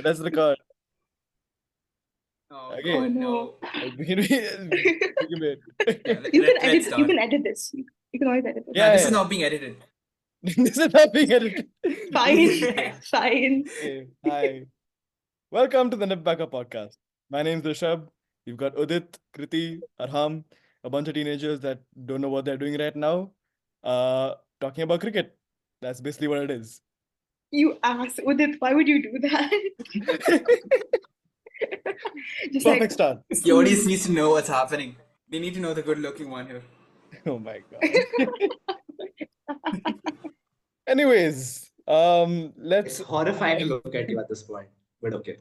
Let's record. Oh, Okay. God, no. Begin it. Yeah, You let's can start. edit this. You can always edit this. Yeah, This yeah. is not being edited. This is not being edited. Fine. Fine. Okay. Hi. Welcome to the Nipbaka podcast. My name is Rishabh. We've got Udit, Kriti, Arham, a bunch of teenagers that don't know what they're doing right now. Talking about cricket. That's basically what it is. You ass. Udit, why would you do that? Just Perfect like, start. The audience needs to know what's happening. They need to know the good-looking one here. Oh my god. Anyways, let's It's horrifying to look at you at this point, but okay.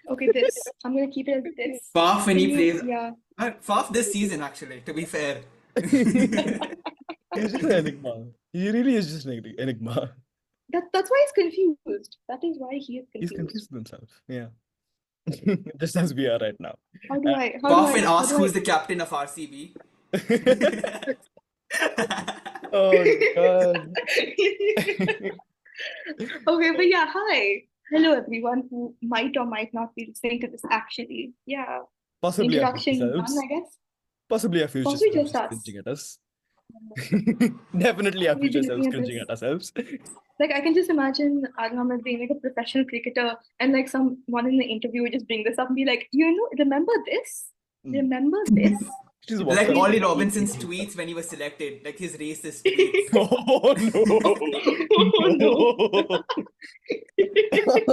okay, this. I'm going to keep it as this. Faf when he plays. Yeah. Faf this season, actually, to be fair. He's just an enigma. He really is just an enigma. That's why he's confused. That is why he is He's confused. confused with himself. Yeah. Just as we are right now. How do I? Faf when asked who's the captain of RCB. Oh god. Okay, but yeah, hi. Hello, everyone who might or might not be listening to this actually. Yeah. Possibly our Introduction future done, selves. I guess. Possibly our future Possibly selves just us. cringing at us. Definitely our We've future been selves looking at cringing this. at ourselves. Like, I can just imagine Arnam as being like a professional cricketer, and like someone in the interview would just bring this up and be like, remember this? Remember this? She's Like WhatsApp. Ollie Robinson's tweets when he was selected, like his racist tweets. Oh no. Oh,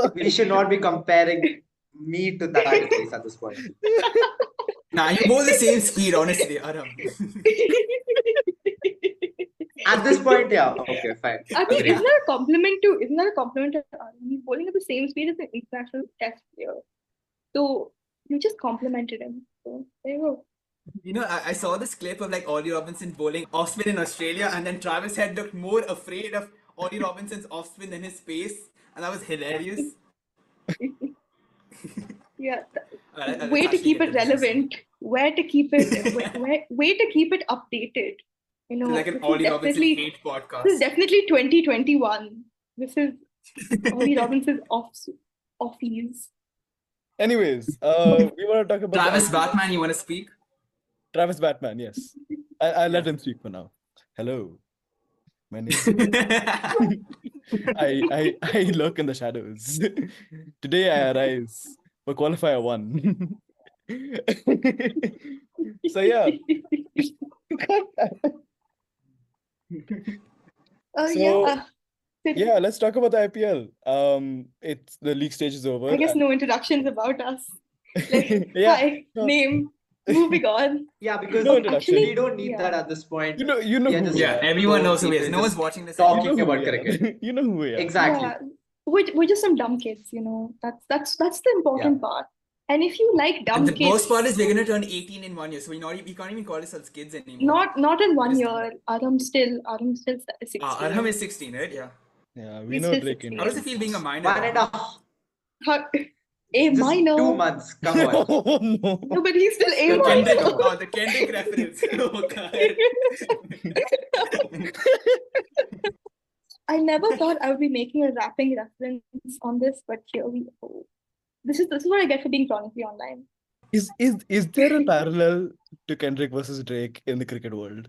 no. We should not be comparing me to that at least at this point. Nah, you're both the same speed, honestly, Aram. At this point, yeah. Okay, fine. I mean, Agree. isn't that a compliment to Arnam? He's bowling at the same speed as an international test player. So you just complimented him. So there you go. You know, I saw this clip of like Ollie Robinson bowling off spin in Australia, and then Travis Head looked more afraid of Ollie Robinson's off spin than his pace, and that was hilarious. Yeah. Let's Way to actually keep get it to business. relevant. Where to keep it way to keep it updated. You know, Like an this is Ollie Robinson definitely hate podcast. this is definitely 2021. This is Ollie Robinson's offies. Anyways, we want to talk about Travis the Batman, you want to speak? Travis Batman, yes. I'll let him speak for now. Hello. My name I lurk in the shadows. Today I arise for Qualifier 1. So yeah. So, yeah, let's talk about the IPL. It's the league stage is over. I guess and- no introductions about us. Like, Yeah, hi, no. name, moving on. Yeah, because No introduction. we don't need Yeah. that at this point. You know We are who just- we Yeah, are. everyone knows who he people is. No one's just watching this. talking You know who about we are. cricket. You know who we are. Exactly. Yeah, we're just some dumb kids, you know. That's the important part. And if you like dumb And the kids, most part is we're gonna turn 18 in 1 year, so we can't even call ourselves kids anymore. not in one It is- year. Adam's still 16. Arham is 16, right? Yeah. Yeah, we He's know still Drake 16. How does it feel being a minor? 1.5. A Just minor. 2 months. Come on. Oh no. No, but he's still a The minor. Kendrick, the Kendrick reference. Oh, God. I never thought I would be making a rapping reference on this, but here we go. This is what I get for being chronically online. Is there a parallel to Kendrick versus Drake in the cricket world?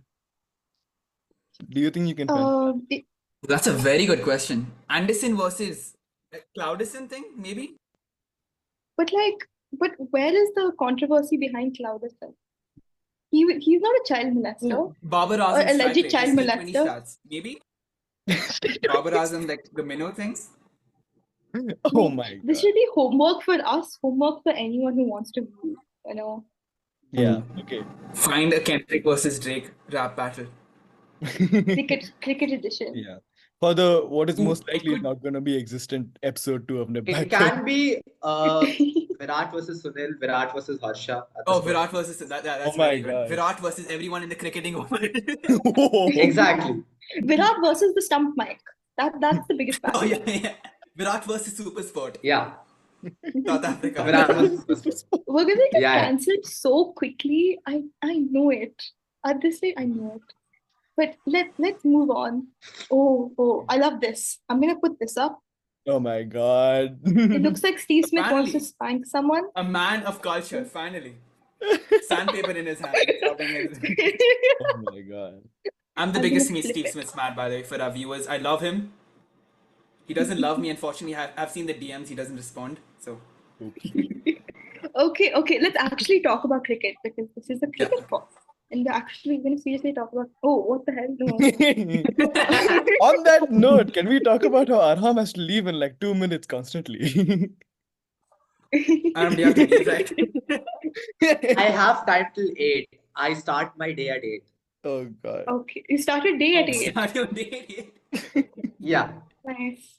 Do you think you can find? That's a very good question. Anderson versus Cloudison thing, maybe? But where is the controversy behind Cloudison? He's not a child molester. Babar Or Azam alleged child molester. Maybe? Babar Azam, like the minnow things? Oh my god. This should be homework for us, homework for anyone who wants to move, you know. Yeah, okay. Find a Kendrick versus Drake rap battle. Cricket edition. Yeah. For the what is Ooh, most it likely could- not going to be existent episode 2 of It Nipbaka. can be Virat versus Sunil, Virat versus Harsha. at this Oh, point. Virat versus that's Oh my very good. God. Virat versus everyone in the cricketing world. Exactly. Virat versus the stump mic. That's the biggest battle. Oh yeah. Virat versus Super Sport. Yeah. South Africa. Virat versus We're gonna get Yeah. cancelled so quickly. I know it. At this rate, I know it. But let's move on. Oh, I love this. I'm gonna put this up. Oh my God. It looks like Steve Smith wants to Finally, spank someone. a man of culture, finally. Sandpaper in his hand, rubbing his. Oh my God. I'm the I'm gonna biggest flip Steve it. Smith fan, by the way, for our viewers. I love him. He doesn't love me, unfortunately. I've seen the DMs, he doesn't respond. So, Oops. Okay. Let's actually talk about cricket because this is a yeah. cricket pod. And we're actually going to seriously talk about. Oh, what the hell? No. On that note, can we talk about how Arham has to leave in like 2 minutes constantly? And you have to leave, right? I have time till 8. I start my day at 8. Oh God. Okay, you started day at 8. Start your day. Yeah. Nice.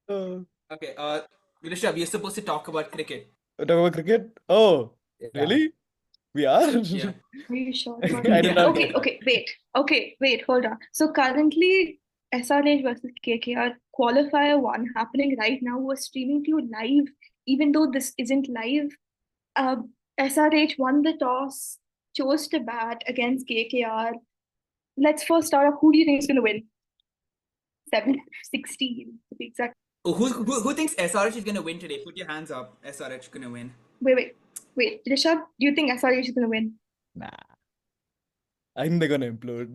Uh, Okay, Rishabh, you're supposed to talk about cricket. talk about cricket? Oh, Yeah. really? We are? Yeah. Are you sure? I did Yeah. not know. Wait, hold on. So currently, SRH versus KKR qualifier 1 happening right now. We're streaming to you live, even though this isn't live. SRH won the toss, chose to bat against KKR. Let's first start off. Who do you think is going to win? 7-16 to be exact. Oh, who thinks SRH is gonna win today? Put your hands up. SRH gonna win. Wait. Rishabh, do you think SRH is going to win? Nah. I think they're gonna implode.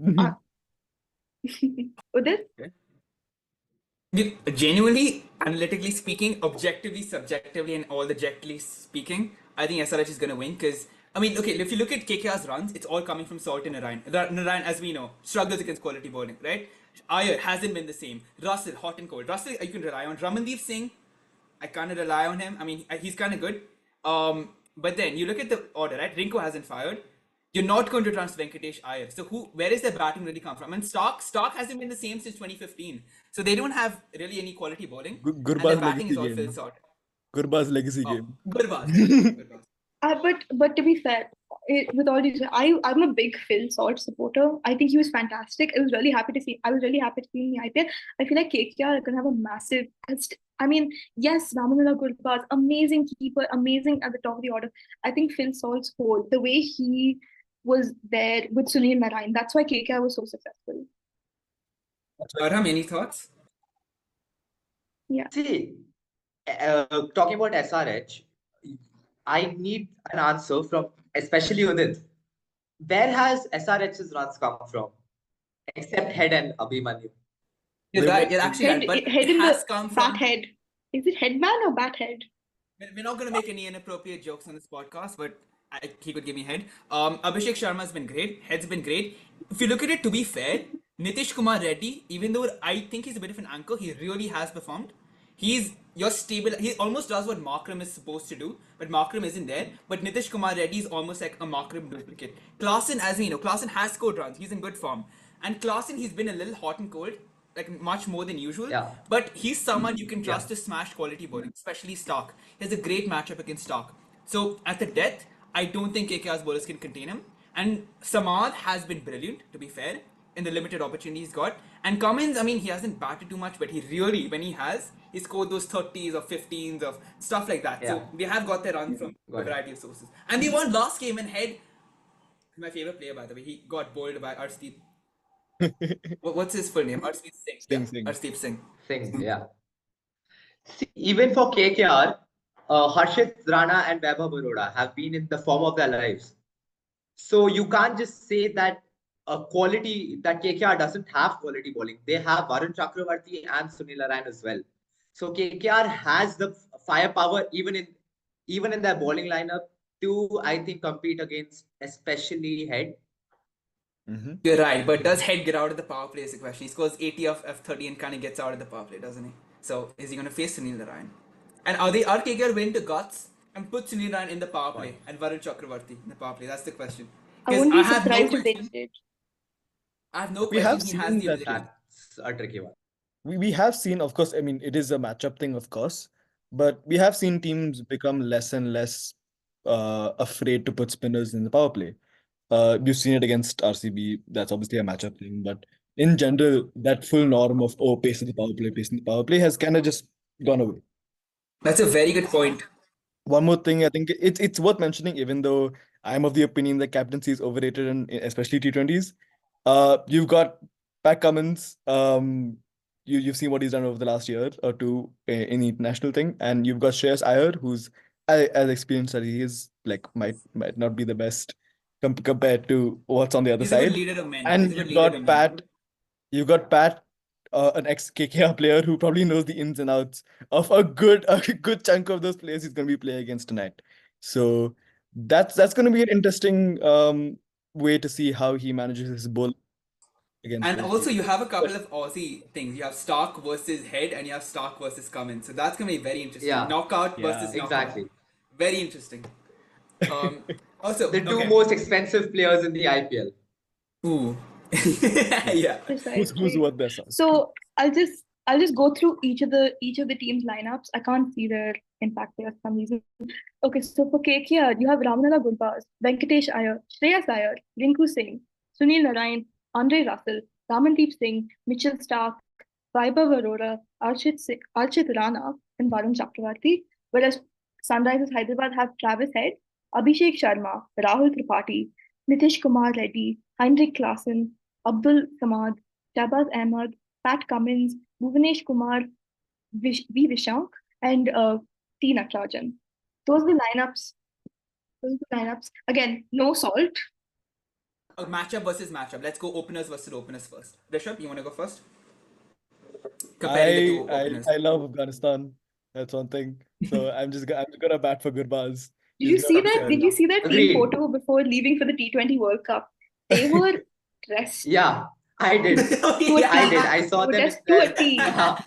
Udit? Genuinely, analytically speaking, objectively, subjectively, and all the objectively speaking, I think SRH is gonna win because I mean, okay, if you look at KKR's runs, it's all coming from Salt and Narayan. Narayan, as we know, struggles against quality bowling, right? Iyer hasn't been the same. Russell, hot and cold. Russell, you can rely on. Ramandeep Singh, I kind of rely on him. I mean, he's kind of good. But then you look at the order, right? Rinko hasn't fired. You're not going to trust Venkatesh Iyer. So where is their batting really come from? And Stark hasn't been the same since 2015. So they don't have really any quality bowling. And their Gurba's batting is legacy all Phil game. Sort. Gurba's legacy Oh, game. Gurbaz. Gurbaz. But to be fair, with all these, I'm a big Phil Salt supporter. I think he was fantastic. I was really happy to see him in the IPL. I feel like KKR are gonna have a massive. I mean, yes, Ramanullah Gurbaz, amazing keeper, amazing at the top of the order. I think Phil Salt's hold, the way he was there with Sunil Narayan, that's why KKR was so successful. Arham, any thoughts? Yeah. See, talking about SRH, I need an answer from especially Udit. Where has SRH's runs come from? Except Head and Abhimanyu. You're right. You're actually right. But Head it in has the come bat from. head. Is it headman or bat head? We're not going to make any inappropriate jokes on this podcast, but he could give me head. Abhishek Sharma's been great. Head's been great. If you look at it, to be fair, Nitish Kumar Reddy, even though I think he's a bit of an anchor, he really has performed. He's your stable. He almost does what Markram is supposed to do, but Markram isn't there. But Nitish Kumar Reddy is almost like a Markram duplicate. Klaasen, as we know, Klaasen has scored runs. He's in good form. And Klaasen, he's been a little hot and cold, like much more than usual. Yeah. But he's someone you can trust Yeah. to smash quality bowling, especially Stark. He has a great matchup against Stark. So at the death, I don't think KKR's bowlers can contain him. And Samad has been brilliant, to be fair, in the limited opportunities he's got. And Cummins, I mean, he hasn't batted too much, but he really, when he has, he scored those 30s or 15s of stuff like that. Yeah. So they have got their run from Got a it. variety of sources. And they won last game and Head, my favorite player, by the way, he got bowled by Arshdeep. What's his full name? Arshdeep Singh. Singh. Arshdeep Singh. Thing, yeah. See, even for KKR, Harshit Rana and Vaibhav Baroda have been in the form of their lives. So you can't just say that quality that KKR doesn't have quality bowling. They have Varun Chakravarti and Sunil Narayan as well. So KKR has the firepower even in their bowling lineup to, I think, compete against especially Head. Mm-hmm. You're right, but does Head get out of the power play is the question. He scores 80 of F30 and kind of gets out of the power play, doesn't he? So is he going to face Sunil Narayan? And are KKR willing to guts and put Sunil Narayan in the power play and Varun Chakravarti in the power play? That's the question. I Because wouldn't be have no surprised if they question. did. I have no We have question. He has seen the that. ability. That's a tricky one. We have seen, of course, I mean, it is a matchup thing, of course, but we have seen teams become less and less afraid to put spinners in the power play. You've seen it against RCB. That's obviously a matchup thing, but in general, that full norm of pace in the power play has kind of just gone away. That's a very good point. One more thing, I think it's worth mentioning, even though I'm of the opinion that captaincy is overrated, and especially T20s. You've got Pat Cummins. you've seen what he's done over the last year or two in the international thing, and you've got Shreyas Iyer, who's as experienced as he is, like might not be the best compared to what's on the other He's a good side. leader of men. And He's a good leader of men. You've got Pat, an ex KKR player who probably knows the ins and outs of a good chunk of those players he's going to be playing against tonight. So that's going to be an interesting way to see how he manages his bowl against And those also, teams. you have a couple of Aussie things. You have Stark versus Head, and you have Stark versus Cummins. So that's gonna be very interesting. Yeah. Knockout Yeah. versus knockout. Exactly. Very interesting. Also, The two okay. most expensive players in the IPL. Ooh. Yeah. Who's Precisely. what their son. So I'll just go through each of the teams' lineups. I can't see their impact there for some reason. Okay, so for KKR, you have Ramanala Gurbaz, Venkatesh Iyer, Shreyas Iyer, Rinku Singh, Sunil Narayan, Andre Russell, Ramandeep Singh, Mitchell Stark, Vaibhav Arora, Archit Rana, and Varun Chakravarti. Whereas Sunrisers Hyderabad have Travis Head, Abhishek Sharma, Rahul Tripathi, Nitish Kumar Reddy, Heinrich Klaassen, Abdul Samad, Shabaz Ahmed, Pat Cummins, Bhuvanesh Kumar, V. Vishank, and T. Natarajan. Those are the lineups. Again, no salt. A matchup versus matchup. Let's go openers versus openers first. Rishabh, you want to go first? Comparing the two openers. I love Afghanistan. That's one thing. So I'm gonna bat for Gurbaz. Did He's you got see up that? there. Did you see that team Agreed. photo before leaving for the T20 World Cup? They were dressed Yeah, I did. to a I T. did. I saw They were them. dressed to a T. Yeah.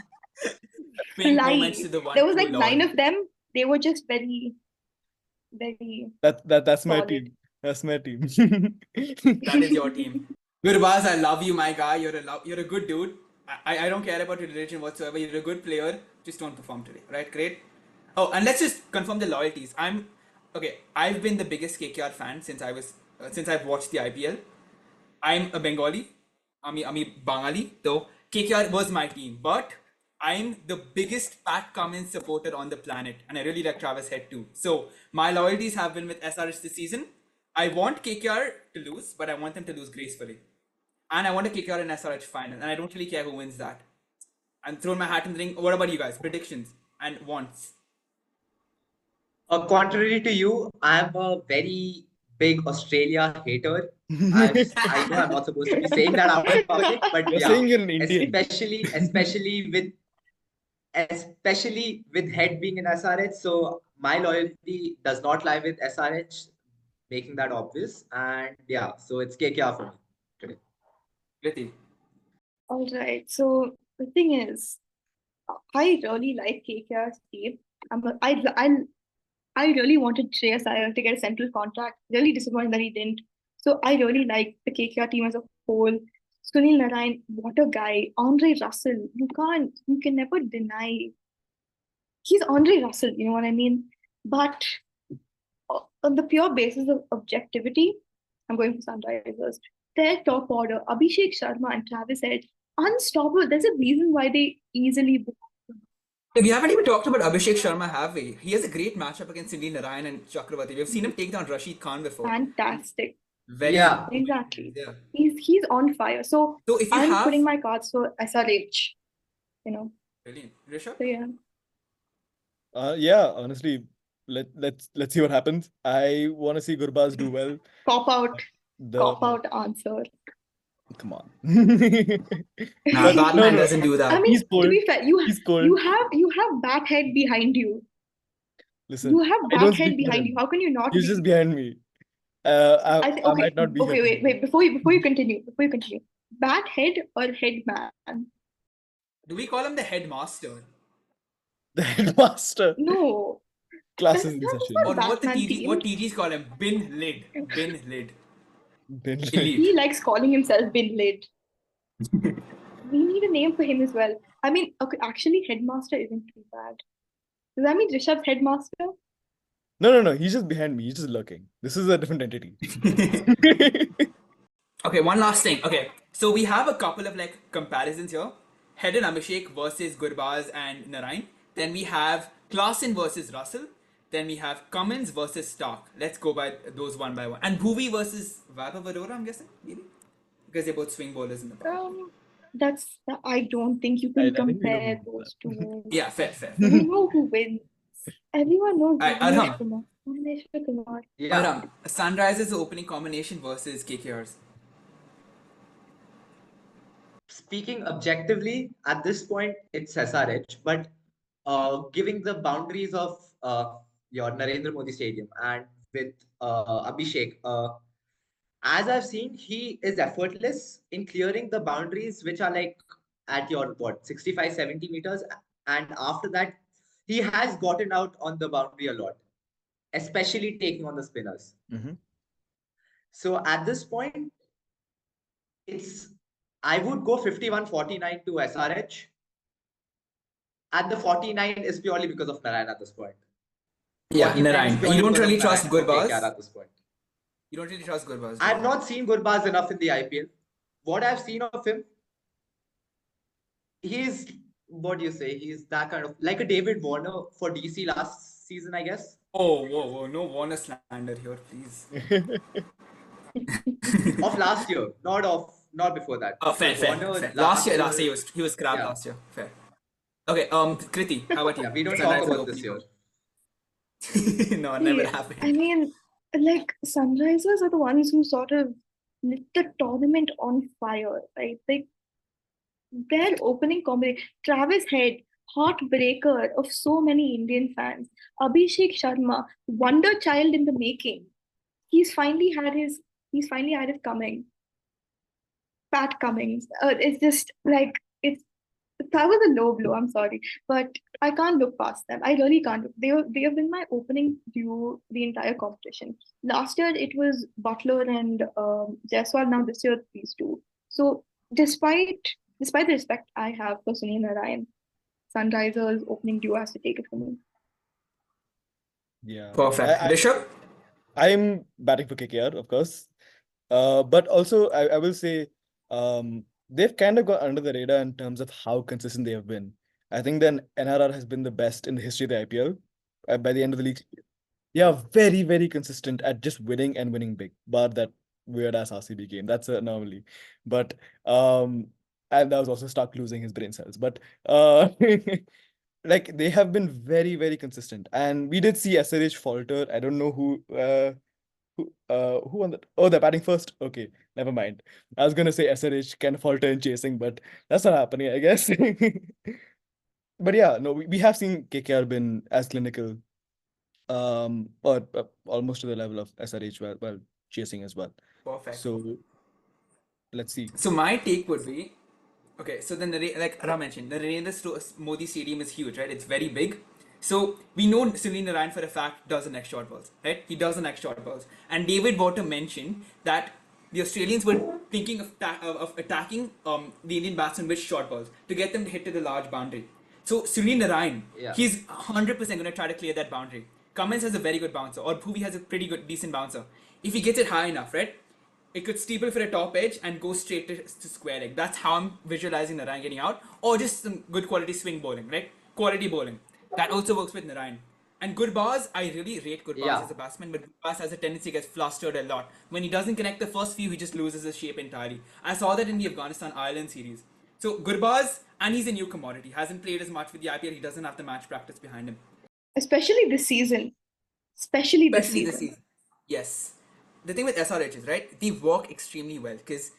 Paying Fly. homage to the one There was true like Lord. 9 of them. They were just very, very. That's my solid. team. That's my team. That is your team. Gurbaz, I love you, my guy. You're a good dude. I don't care about your religion whatsoever. You're a good player. Just don't perform today, right? Great. Oh, and let's just confirm the loyalties. I've been the biggest KKR fan since I've watched the IPL. I'm a Bengali. I'm Bangali. So KKR was my team, but I'm the biggest Pat Cummins supporter on the planet, and I really like Travis Head too. So my loyalties have been with SRH this season. I want KKR to lose, but I want them to lose gracefully. And I want a KKR and SRH final, and I don't really care who wins that. I'm throwing my hat in the ring. What about you guys? Predictions and wants. Contrary to you, I'm a very big Australia hater. I know I'm not supposed to be saying that out in public, but You're yeah, saying you're an Indian. especially with Head being in SRH. So my loyalty does not lie with SRH, making that obvious. And yeah, so it's KKR for me today. Kriti. All right. So the thing is, I really like KKR's team. I really wanted Shreyas Iyer to get a central contract. Really disappointed that he didn't. So I really like the KKR team as a whole. Sunil Narayan, what a guy. Andre Russell, you can never deny. He's Andre Russell, you know what I mean? But on the pure basis of objectivity, I'm going for Sunrisers. Their top order, Abhishek Sharma and Travis Head, unstoppable. There's a reason why they easily. We haven't even talked about Abhishek Sharma, have we? He has a great matchup against Sunil Narayan and Chakravarti. We've seen him take down Rashid Khan before. Fantastic. Very Yeah. Exactly. Yeah. He's on fire. So if you I'm putting my cards for SRH. You know. Brilliant. Rishabh? So yeah. Yeah, honestly, let's see what happens. I want to see Gurbaz do well. Cop out answer. Come on. Nah, Batman doesn't do that. I mean, He's cold. to be fair, He's cold. you have Bathead behind you. Listen, You have I don't Bathead speak for behind him. you. How can you not? He's be? just behind me. I might not be Okay, here. wait. Before you continue. Bathead or Headman? Do we call him the headmaster? The headmaster. No. Classes in That's session. not Or what Batman team. TGs call him? Bin lid. Then- He likes calling himself Bin Lid. We need a name for him as well. I mean, okay, actually, Headmaster isn't too bad. Does that mean Rishabh's Headmaster? No. He's just behind me. He's just lurking. This is a different entity. Okay, one last thing. Okay, so we have a couple of like comparisons here. Head and Abhishek versus Gurbaz and Narayan. Then we have Klaassen versus Russell. Then we have Cummins versus Stark. Let's go by those one by one. And Bhuvi versus Vaibhav Arora, I'm guessing, maybe? Because they're both swing bowlers in the park. I don't think you I can think we know who compare wins those that. two. Yeah, fair. We know who wins. Everyone knows Alright, Bhuvnesh Arham. Kumar. Bhuvnesh Kumar. Yeah. Arham, Sunrise's opening combination versus KKR's. Speaking objectively, at this point, it's SRH, but giving the boundaries of your Narendra Modi Stadium and with Abhishek, as I've seen, he is effortless in clearing the boundaries which are like at your what 65, 70 meters. And after that, he has gotten out on the boundary a lot, especially taking on the spinners. Mhm. So at this point, it's I would go 51-49 to SRH. And the 49 is purely because of Narayan at this point. Yeah, 49 is Narayan. You purely don't because really of trust Narayan for KKR Gurbaz? at this point. You don't really trust Gurbaz, do I've you? not seen Gurbaz enough in the IPL. What I've seen of him, he's what do you say? He's that kind of like a David Warner for DC last season, I guess. Oh, whoa. No Warner slander here, please. Of last year, not before that. Oh, Because fair. Warner Last year, year, he was crap yeah, last year. Fair. Okay, Kriti, how about you? yeah. We don't talk Sunrise's about this opening. year. No, it See, never I happened. mean, like Sunrisers are the ones who sort of lit the tournament on fire, right? Like their opening combination, Travis Head, heartbreaker of so many Indian fans. Abhishek Sharma, wonder child in the making. He's finally had his he's finally had his coming. Pat Cummings. It's just like that was a low blow. I'm sorry, but I can't look past them. I really can't. They have been my opening duo the entire competition. Last year it was Butler and Jaiswal. Now this year these two. So despite the respect I have for Sunil Narayan, Sunrisers opening duo has to take it from me. Yeah. Perfect. Rishabh? I'm batting for KKR, of course. But also I will say they've kind of got under the radar in terms of how consistent they have been. I think then NRR has been the best in the history of the IPL by the end of the league. Yeah, very, very consistent at just winning and winning big, bar that weird ass RCB game. That's an anomaly. But and that was also Stark losing his brain cells. But like they have been very, very consistent. And we did see SRH falter. I don't know who won that? Oh, they're batting first. Okay, never mind. I was gonna say SRH can falter in chasing, but that's not happening, I guess. But yeah, no, we have seen KKR been as clinical, or almost to the level of SRH while chasing as well. Perfect. So let's see. So my take would be, okay, so then like Ra mentioned, the Narendra Modi Stadium is huge, right? It's very big. So we know Sunil Narayan for a fact does the next short balls, right? He does the next short balls. And David Water mentioned that the Australians were thinking of attacking the Indian batsmen with short balls to get them to hit to the large boundary. So Sunil Narayan, Yeah. he's 100% going to try to clear that boundary. Cummins has a very good bouncer, or Bhuvi has a pretty good, decent bouncer. If he gets it high enough, right? It could steeple for a top edge and go straight to square leg. That's how I'm visualizing Narayan getting out. Or just some good quality swing bowling, right? Quality bowling. That also works with Narayan. And Gurbaz, I really rate Gurbaz Yeah. as a batsman, but Gurbaz has a tendency to get flustered a lot. When he doesn't connect the first few, he just loses his shape entirely. I saw that in the Afghanistan-Ireland series. So Gurbaz, and he's a new commodity, hasn't played as much with the IPL, he doesn't have the match practice behind him. Especially this season. Especially this season. Yes. The thing with SRH is, right, they work extremely well because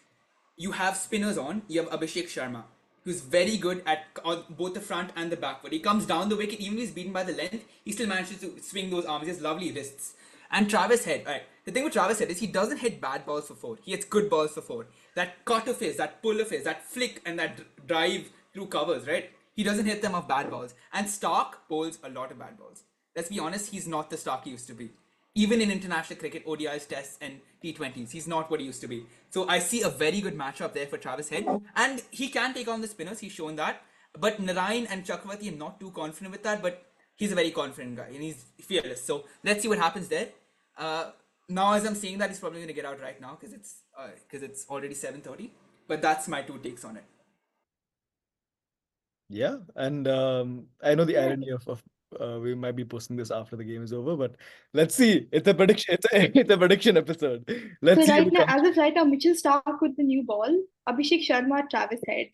you have spinners on, you have Abhishek Sharma, who's very good at on both the front and the back foot. He comes down the wicket, even if he's beaten by the length, he still manages to swing those arms. He has lovely wrists. And Travis Head, right, the thing with Travis Head is he doesn't hit bad balls for four. He hits good balls for four. That cut of his, that pull of his, that flick and that drive through covers, right? He doesn't hit them off bad balls. And Stark bowls a lot of bad balls. Let's be honest, he's not the Stark he used to be. Even in international cricket, ODIs, tests, and T20s, he's not what he used to be. So I see a very good matchup there for Travis Head. And he can take on the spinners, he's shown that. But Narayan and Chakravarti, I'm not too confident with that, but he's a very confident guy and he's fearless. So let's see what happens there. Now, as I'm saying that, he's probably going to get out right now because it's already 7:30. But that's my two takes on it. Yeah, and I know the irony of we might be posting this after the game is over, but let's see. It's a prediction. It's a prediction episode. Let's So see. right now, as of right now, Mitchell Stark with the new ball, Abhishek Sharma, Travis Head.